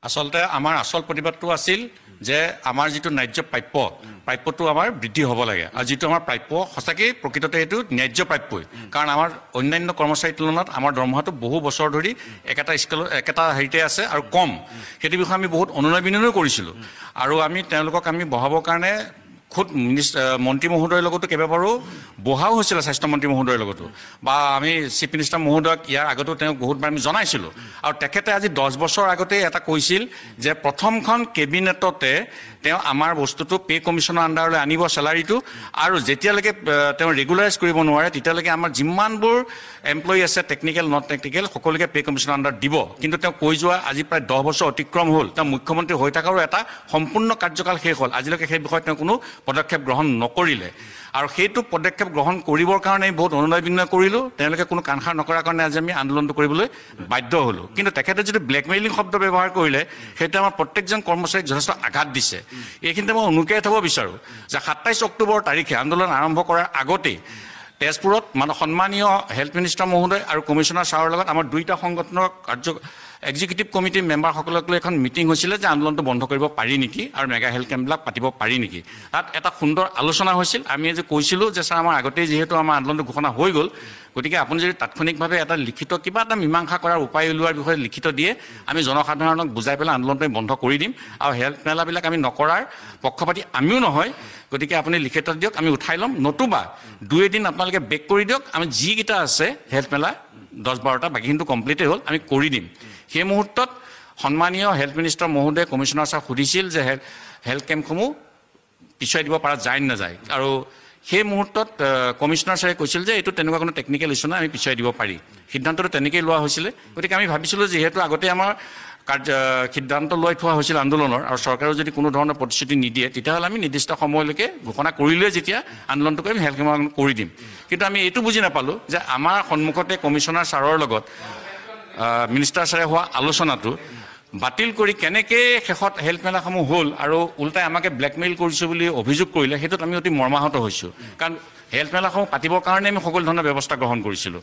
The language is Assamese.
আচলতে আমাৰ আসল প্ৰতিবাদটো আছিল যে আমাৰ যিটো ন্যায্য প্ৰাপ্যটো আমাৰ বৃদ্ধি হ'ব লাগে আৰু যিটো আমাৰ প্ৰাপ্য সঁচাকৈ প্ৰকৃততে এইটো ন্যায্য প্ৰাপ্যই কাৰণ আমাৰ অন্যান্য কৰ্মচাৰীৰ তুলনাত আমাৰ দৰমহাটো বহু বছৰ ধৰি একেটা হেৰিতে আছে আৰু কম সেইটো বিষয়ে আমি বহুত অনুনয় বিনয় কৰিছিলোঁ আৰু তেওঁলোকক আমি বঢ়াবৰ কাৰণে খুদ মন্ত্ৰী মহোদয়ৰ লগতো কেইবাবাৰো বহাও হৈছিলে স্বাস্থ্য মন্ত্ৰী মহোদয়ৰ লগতো বা আমি চিফ মিনিষ্টাৰ মহোদয়ক ইয়াৰ আগতো তেওঁক বহুতবাৰ আমি জনাইছিলোঁ আৰু তেখেতে আজি 10 বছৰ আগতে এটা কৈছিল যে প্ৰথমখন কেবিনেটতে তেওঁ আমাৰ বস্তুটো পে কমিশ্যনৰ আণ্ডাৰলৈ আনিব চেলাৰীটো আৰু যেতিয়ালৈকে তেওঁ ৰেগুলাৰাইজ কৰিব নোৱাৰে তেতিয়ালৈকে আমাৰ যিমানবোৰ এমপ্লয়ী আছে টেকনিকেল নন টেকনিকেল সকলোকে পে কমিশ্যনৰ আণ্ডাৰত দিব কিন্তু তেওঁ কৈ যোৱা আজি প্ৰায় 10 বছৰ অতিক্ৰম হ'ল তেওঁ মুখ্যমন্ত্ৰী হৈ থকাৰো এটা সম্পূৰ্ণ কাৰ্যকাল শেষ হ'ল আজিলৈকে সেই বিষয়ে তেওঁ কোনো পদক্ষেপ গ্ৰহণ নকৰিলে আৰু সেইটো পদক্ষেপ গ্ৰহণ কৰিবৰ কাৰণে বহুত অনুনয় বিনয় কৰিলোঁ তেওঁলোকে কোনো কাণসাৰ নকৰাৰ কাৰণে আজি আমি আন্দোলনটো কৰিবলৈ বাধ্য হ'লোঁ কিন্তু তেখেতে যদি ব্লেকমেইলিং শব্দ ব্যৱহাৰ কৰিলে সেইটো আমাৰ প্ৰত্যেকজন কৰ্মচাৰীক যথেষ্ট আঘাত দিছে এইখিনিতে মই অনুকিয়াই থ'ব বিচাৰোঁ যে 27 অক্টোবৰ তাৰিখে আন্দোলন আৰম্ভ কৰাৰ আগতেই তেজপুৰত সন্মানীয় হেল্থ মিনিষ্টাৰ মহোদয় আৰু কমিশ্যনাৰ ছাৰৰ লগত আমাৰ দুইটা সংগঠনৰ এক্সিকিউটিভ কমিটিৰ মেম্বাৰসকলক লৈ এখন মিটিং হৈছিলে যে আন্দোলনটো বন্ধ কৰিব পাৰি নেকি আৰু মেগা হেল্থ কেম্পবিলাক পাতিব পাৰি নেকি তাত এটা সুন্দৰ আলোচনা হৈছিল আমি আজি কৈছিলোঁ যে ছাৰ আমাৰ আগতেই যিহেতু আমাৰ আন্দোলনটো ঘোষণা হৈ গ'ল গতিকে আপুনি যদি তাৎক্ষণিকভাৱে এটা লিখিত কিবা এটা মীমাংসা কৰাৰ উপায় উলিওৱাৰ বিষয়ে লিখিত দিয়ে আমি জনসাধাৰণক বুজাই পেলাই আন্দোলনটো বন্ধ কৰি দিম আৰু হেল্থ মেলাবিলাক আমি নকৰাৰ পক্ষপাতি আমিও নহয় গতিকে আপুনি লিখিত দিয়ক আমি উঠাই ল'ম নতুবা 2 দিন আপোনালোকে বেক কৰি দিয়ক আমি যিকেইটা আছে হেল্থ মেলা 10-12টা বাকীখিনিটো কমপ্লিটেই হ'ল আমি কৰি দিম সেই মুহূৰ্তত সন্মানীয় হেল্থ মিনিষ্টাৰ মহোদয় কমিশ্যনাৰ ছাৰ সুধিছিল যে হেল্থ কেম্পসমূহ পিছুৱাই দিব পৰা যায় নাযায় আৰু সেই মুহূৰ্তত কমিশ্যনাৰ ছাৰে কৈছিল যে এইটো তেনেকুৱা কোনো টেকনিকেল ইছ্যু নাই আমি পিছুৱাই দিব পাৰি সিদ্ধান্তটো তেনেকৈয়ে লোৱা হৈছিলে গতিকে আমি ভাবিছিলোঁ যিহেতু আগতে আমাৰ সিদ্ধান্ত লৈ থোৱা হৈছিল আন্দোলনৰ আৰু চৰকাৰেও যদি কোনো ধৰণৰ প্ৰতিশ্ৰুতি নিদিয়ে তেতিয়াহ'লে আমি নিৰ্দিষ্ট সময়লৈকে ঘোষণা কৰিলেই যেতিয়া আন্দোলনটো কৰি আমি হেল্থ কেম্প কৰি দিম কিন্তু আমি এইটো বুজি নাপালোঁ যে আমাৰ সন্মুখতে কমিশ্যনাৰ ছাৰৰ লগত মিনিষ্টাৰ ছাৰে হোৱা আলোচনাটো বাতিল কৰি কেনেকৈ শেষত হেল্থ মেলাসমূহ হ'ল আৰু ওলটাই আমাকে ব্লেকমেইল কৰিছোঁ বুলি অভিযোগ কৰিলে সেইটোত আমি অতি মৰ্মাহত হৈছোঁ কাৰণ হেল্থ মেলাসমূহ পাতিবৰ কাৰণে আমি সকলো ধৰণৰ ব্যৱস্থা গ্ৰহণ কৰিছিলোঁ